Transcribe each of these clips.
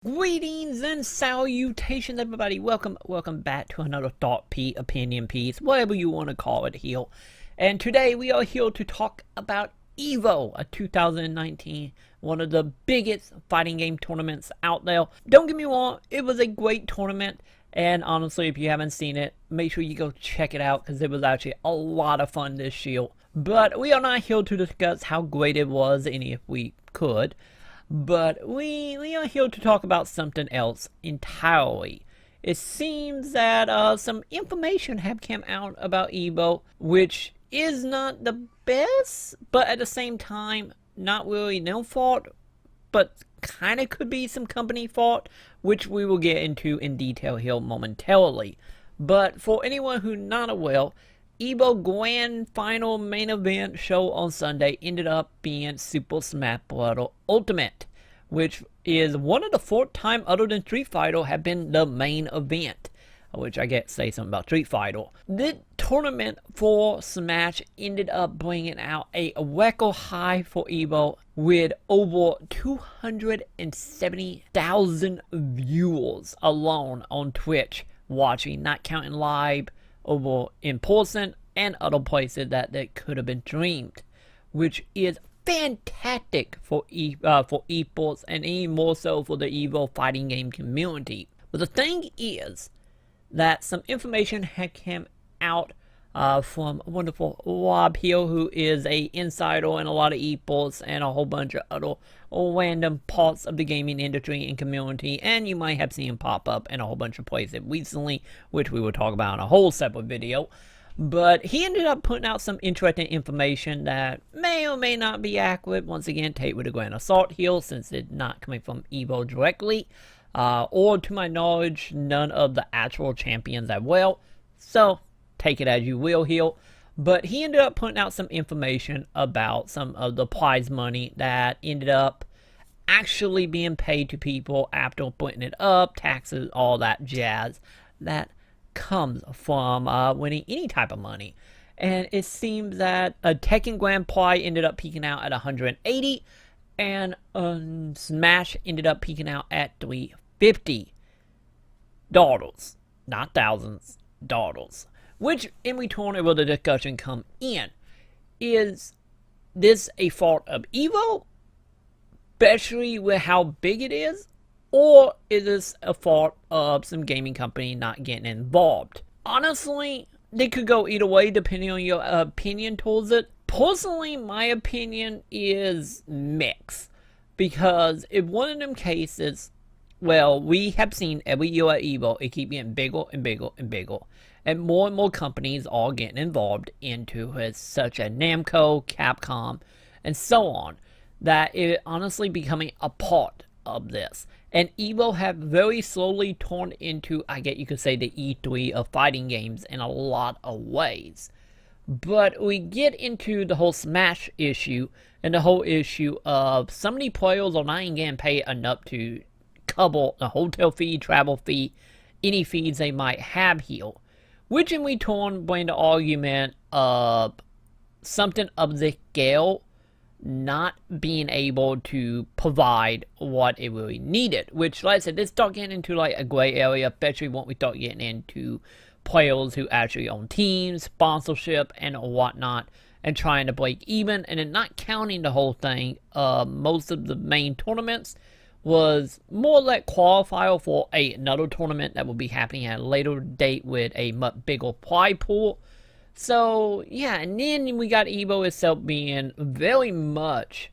Greetings and salutations, everybody. Welcome back to another thought piece, opinion piece, whatever you want to call it here. And today we are here to talk about EVO, a 2019, one of the biggest fighting game tournaments out there. Don't get me wrong, it was a great tournament. And honestly, if you haven't seen it, make sure you go check it out because it was actually a lot of fun this year. But we are not here to discuss how great it was, and if we could. But we are here to talk about something else entirely. It seems that some information have come out about EVO, which is not the best, but at the same time, not really no fault, but kind of could be some company fault, which we will get into in detail here momentarily. But for anyone who's not aware, EVO Grand Final Main Event show on Sunday ended up being Super Smash Bros. Ultimate, which is one of the fourth time other than Street Fighter have been the main event, which I get to say something about Street Fighter. The tournament for Smash ended up bringing out a record high for EVO with over 270,000 viewers alone on Twitch watching, not counting live over in person and other places that could have been streamed, which is fantastic for esports and even more so for the EVO fighting game community. But the thing is that some information had come out from a wonderful Rob here, who is a insider in a lot of esports and a whole bunch of other random parts of the gaming industry and community, and you might have seen him pop up in a whole bunch of places recently, which we will talk about in a whole separate video. But he ended up putting out some interesting information that may or may not be accurate. Once again, take with a grain of salt here, since it's not coming from EVO directly, or to my knowledge, none of the actual champions as well. So take it as you will here. But he ended up putting out some information about some of the prize money that ended up actually being paid to people after putting it up, taxes, all that jazz that comes from winning any type of money. And it seems that a Tekken Grand Prize ended up peaking out at 180, and Smash ended up peaking out at $350, not thousands, dollars. Which, in return, will the discussion come in? Is this a fault of EVO, especially with how big it is? Or is this a fault of some gaming company not getting involved? Honestly, they could go either way depending on your opinion towards it. Personally, my opinion is mixed. Because if one of them cases, well, we have seen every year at EVO, it keeps getting bigger and bigger and bigger. And more companies are getting involved into it, such as Namco, Capcom, and so on, that it honestly becoming a part of this. And EVO have very slowly turned into, I guess you could say, the E3 of fighting games in a lot of ways. But we get into the whole Smash issue and the whole issue of so many players are not even getting paid enough to cover the hotel fee, travel fee, any fees they might have here. Which in return bring the argument of something of the scale not being able to provide what it really needed. Which, like I said, this start getting into like a gray area, especially when we start getting into players who actually own teams, sponsorship, and whatnot, and trying to break even, and then not counting the whole thing. Most of the main tournaments was more like qualifier for another tournament that will be happening at a later date with a much bigger prize pool. So, yeah, and then we got EVO itself being very much,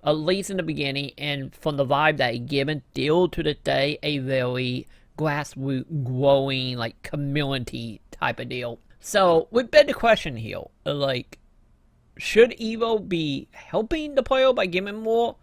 at least in the beginning, and from the vibe that it given, still to this day, a very grassroots growing, like, community type of deal. So, we beg the question here, like, should EVO be helping the player by giving more?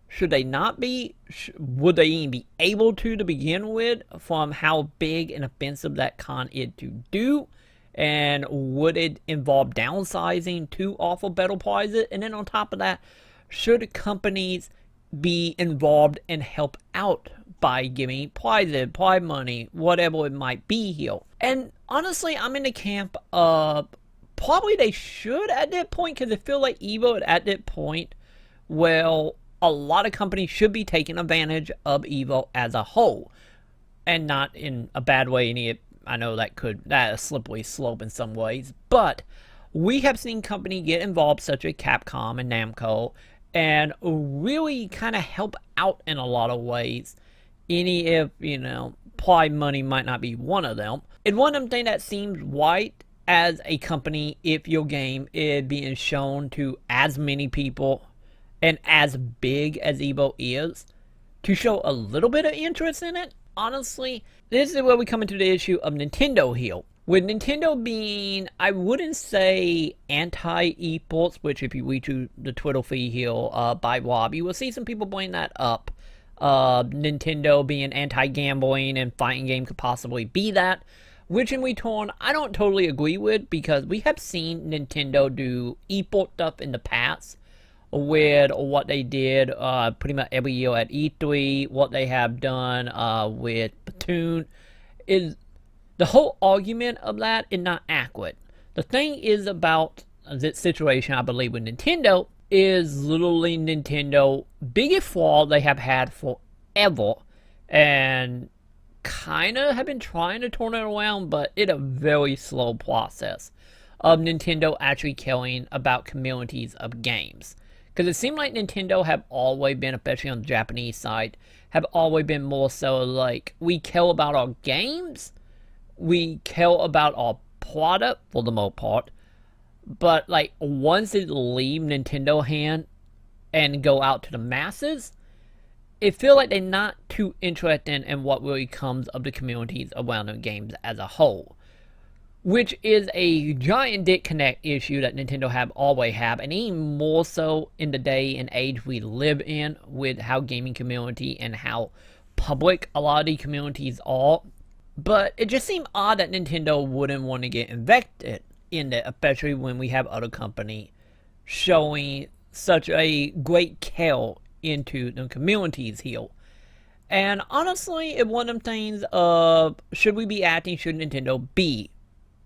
Should they not be? Would they even be able to begin with, from how big and offensive that con is to do? And would it involve downsizing to offer better prizes? And then on top of that, should companies be involved and help out by giving prizes, prize money, whatever it might be here? And honestly, I'm in the camp of probably they should at that point, because I feel like EVO at that point, well, a lot of companies should be taking advantage of EVO as a whole, and not in a bad way. I know that a slippery slope in some ways, but we have seen companies get involved, such as Capcom and Namco, and really kind of help out in a lot of ways. If Pride money might not be one of them. And one of them things that seems right as a company, if your game is being shown to as many people and as big as EVO is, to show a little bit of interest in it. Honestly, this is where we come into the issue of Nintendo here. With Nintendo being, I wouldn't say anti-esports, which if you read to the Twitter feed here by Rob, you will see some people bring that up. Nintendo being anti-gambling and fighting game could possibly be that, which in return, I don't totally agree with, because we have seen Nintendo do esports stuff in the past with what they did pretty much every year at E3, what they have done with Platoon. Is the whole argument of that is not accurate. The thing is about this situation, I believe, with Nintendo, is literally Nintendo biggest flaw they have had forever, and kind of have been trying to turn it around, but it's a very slow process of Nintendo actually caring about communities of games. Because it seemed like Nintendo have always been, especially on the Japanese side, have always been more so like, we care about our games, we care about our product for the most part, but like once it leaves Nintendo hand and go out to the masses, it feels like they're not too interested in what really comes of the communities around the games as a whole. Which is a giant disconnect issue that Nintendo have always have, and even more so in the day and age we live in, with how gaming community and how public a lot of the communities are. But it just seemed odd that Nintendo wouldn't want to get invested in it, especially when we have other companies showing such a great care into the communities here. And honestly, it's one of them things of, should we be acting, should Nintendo be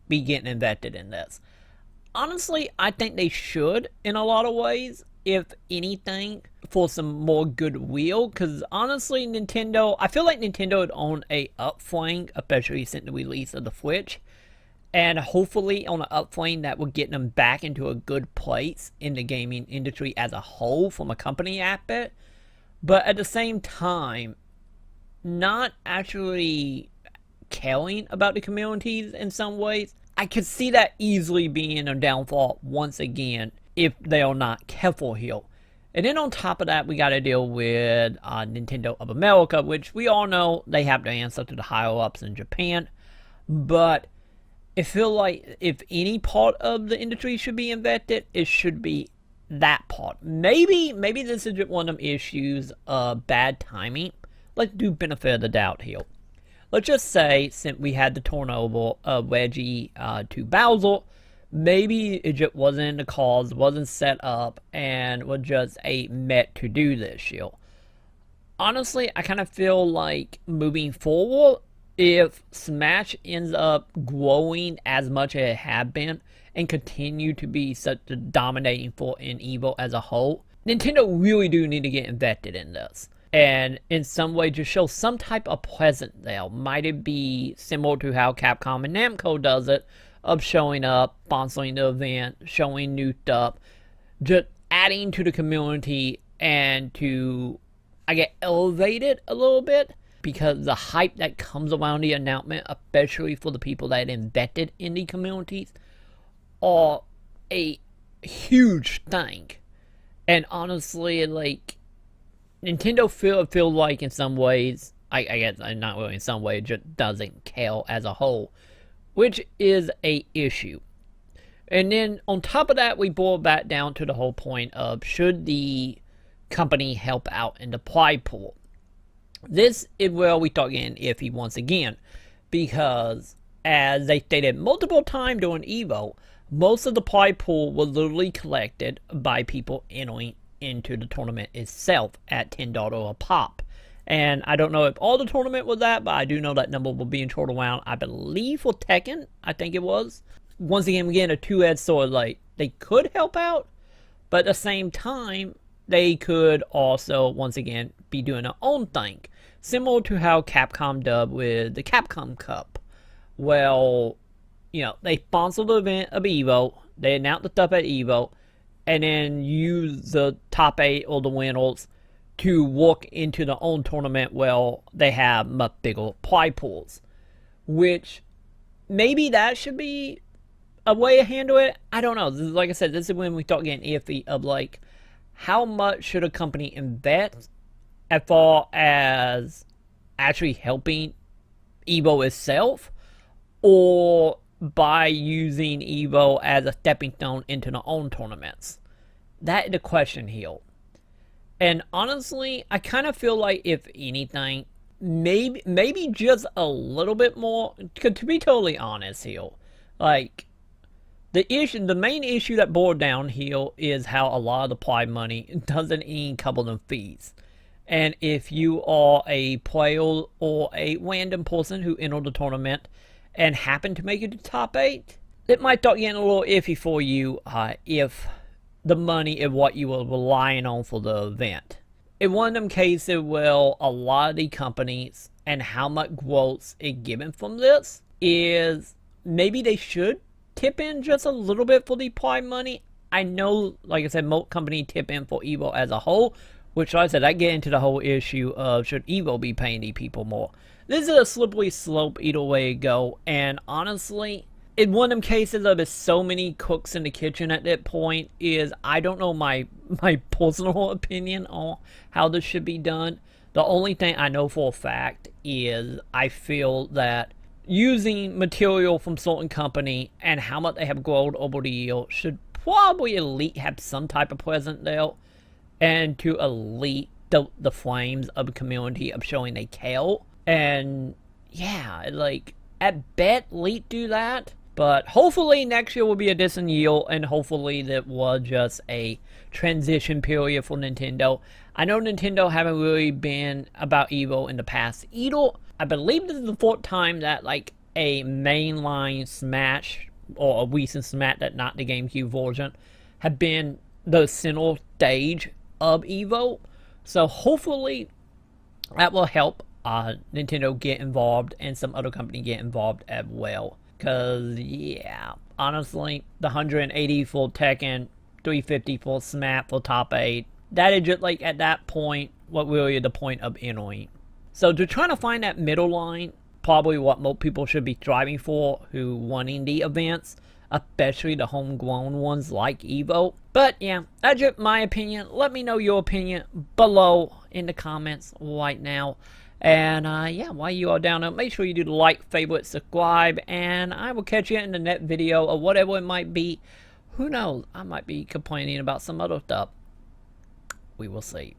getting invested in this? Honestly, I think they should in a lot of ways, if anything, for some more goodwill. Because honestly, Nintendo, I feel like Nintendo would own a upswing, especially since the release of the Switch, and hopefully on an upswing that will get them back into a good place in the gaming industry as a whole from a company aspect. But at the same time, not actually caring about the communities in some ways. I could see that easily being a downfall once again if they are not careful here. And then on top of that, we got to deal with Nintendo of America, which we all know they have to answer to the higher ups in Japan. But I feel like if any part of the industry should be invested, it should be that part. Maybe this is one of them issues of bad timing. Let's do benefit of the doubt here. Let's just say, since we had the turnover of Reggie to Bowser, maybe it just wasn't in the cards, wasn't set up, and was just a met to do this year. Honestly, I kind of feel like moving forward, if Smash ends up growing as much as it has been, and continue to be such a dominating force in EVO as a whole, Nintendo really do need to get invested in this. And in some way just show some type of presence there. Might it be similar to how Capcom and Namco does it, of showing up, sponsoring the event, showing new stuff, just adding to the community and to, I get elevated a little bit, because the hype that comes around the announcement, especially for the people that invested in the communities, are a huge thing. And honestly, like, Nintendo feel like in some ways, I guess not really in some way, it just doesn't care as a whole, which is a issue. And then on top of that, we boil back down to the whole point of, should the company help out in the prize pool? This is where we start getting iffy once again, because as they stated multiple times during EVO, most of the prize pool was literally collected by people entering into the tournament itself at $10 a pop. And I don't know if all the tournament was that, but I do know that number will be in total around, I believe, for Tekken, I think it was. Once again, we're getting a two-edged sword, like, they could help out, but at the same time, they could also, once again, be doing their own thing. Similar to how Capcom did with the Capcom Cup. Well, they sponsored the event of EVO, they announced the stuff at EVO, and then use the top 8 or the winners to walk into their own tournament. Well, they have much bigger prize pools, which maybe that should be a way to handle it. I don't know. Like I said, this is when we start getting iffy of like, how much should a company invest as far as actually helping EVO itself, or by using EVO as a stepping stone into their own tournaments? That is the question here. And honestly, I kind of feel like, if anything, maybe just a little bit more, to be totally honest here, like, the main issue that boiled down here is how a lot of the prize money doesn't even cover the fees. And if you are a player or a random person who entered the tournament and happen to make it to top 8, it might start getting a little iffy for you if the money is what you were relying on for the event. In one of them cases, well, a lot of the companies and how much growth is given from this is maybe they should tip in just a little bit for the prize money. I know, like I said, most companies tip in for EVO as a whole, which, like I said, I get into the whole issue of should EVO be paying these people more. This is a slippery slope either way to go, and honestly, in one of them cases of there's so many cooks in the kitchen at that point, is I don't know my personal opinion on how this should be done. The only thing I know for a fact is I feel that using material from certain company and how much they have grown over the years should probably at least have some type of present there, and to elite the flames of the community of showing they care. And yeah, like, at bet elite do that. But hopefully next year will be a decent year, and hopefully that was just a transition period for Nintendo. I know Nintendo haven't really been about EVO in the past either. I believe this is the 4th time that like a mainline Smash, or a recent Smash that not the GameCube version, have been the center stage of EVO. So hopefully that will help Nintendo get involved and some other company get involved as well. Because, yeah, honestly, the 180 for Tekken, 350 for Smash for top 8, that is just like, at that point, what really is the point of entering. So to try to find that middle line, probably what most people should be striving for who wanting the events, especially the homegrown ones like EVO. But yeah, that's just my opinion. Let me know your opinion below in the comments right now. And yeah, while you are down there, make sure you do the like, favorite, subscribe, and I will catch you in the next video or whatever it might be. Who knows? I might be complaining about some other stuff. We will see.